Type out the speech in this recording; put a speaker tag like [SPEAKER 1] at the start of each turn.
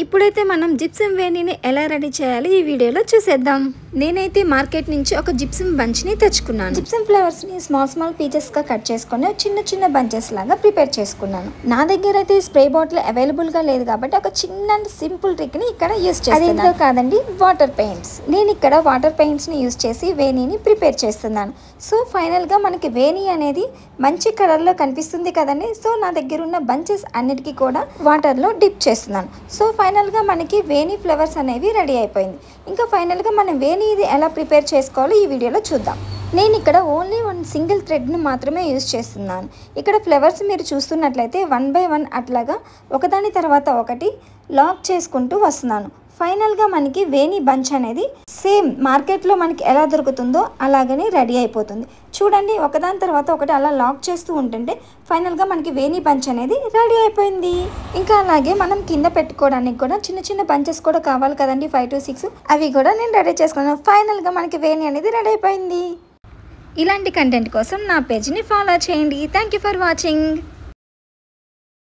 [SPEAKER 1] ఇప్పుడైతే మనం జిప్సం వేణిని ఎలా రెడీ చేయాలి ఈ వీడియోలో చూసేద్దాం. నేనైతే మార్కెట్ నుంచి ఒక జిప్సం బంచ్ ని తెచ్చుకున్నాను. జిప్సం ఫ్లవర్స్ ని స్మాల్ పీసెస్ గా కట్ చేసుకొని చిన్న బంచెస్ లాగా ప్రిపేర్ చేసుకున్నాను. నా దగ్గర అయితే స్ప్రే బాటిల్ అవైలబుల్ గా లేదు కాబట్టి ఒక చిన్న సింపుల్ ట్రిక్ ని ఇక్కడ యూస్ చేస్తున్నాను. అదేంటో కాదండి, వాటర్ పెయింట్స్. నేను ఇక్కడ వాటర్ పెయింట్స్ ని యూస్ చేసి వేణిని ప్రిపేర్ చేస్తున్నాను. సో ఫైనల్ గా మనకి వేణి అనేది మంచి కలర్ లో కనిపిస్తుంది కదండి. సో నా దగ్గర ఉన్న బంచెస్ అన్నిటికీ కూడా వాటర్ లో డిప్ చేస్తున్నాను. సో ఫైనల్ గా మనకి వేణి ఫ్లవర్స్ అనేవి రెడీ అయిపోయింది. ఇంకా ఫైనల్ గా మనం వేణి ఇది ఎలా ప్రిపేర్ చేసుకోవాలో ఈ వీడియోలో చూద్దాం. నేను ఇక్కడ ఓన్లీ సింగిల్ థ్రెడ్ని మాత్రమే యూజ్ చేస్తున్నాను. ఇక్కడ ఫ్లవర్స్ మీరు చూస్తున్నట్లయితే 1 by 1 అట్లాగా ఒకదాని తర్వాత ఒకటి లాక్ చేసుకుంటూ వస్తున్నాను. ఫైనల్గా మనకి వేణి బంచ్ అనేది సేమ్ మార్కెట్లో మనకి ఎలా దొరుకుతుందో అలాగనే రెడీ అయిపోతుంది. చూడండి, ఒకదాని తర్వాత ఒకటి అలా లాక్ చేస్తూ ఉంటుంటే ఫైనల్గా మనకి వేణి బంచ్ అనేది రెడీ అయిపోయింది. ఇంకా అలాగే మనం కింద పెట్టుకోవడానికి కూడా చిన్న బంచెస్ కూడా కావాలి కదండి, 5 to 6. అవి కూడా నేను రెడీ చేసుకున్నాను. ఫైనల్గా మనకి వేణి అనేది రెడీ అయిపోయింది. ఇలాంటి కంటెంట్ కోసం నా పేజ్ని ఫాలో చేయండి. Thank you for watching.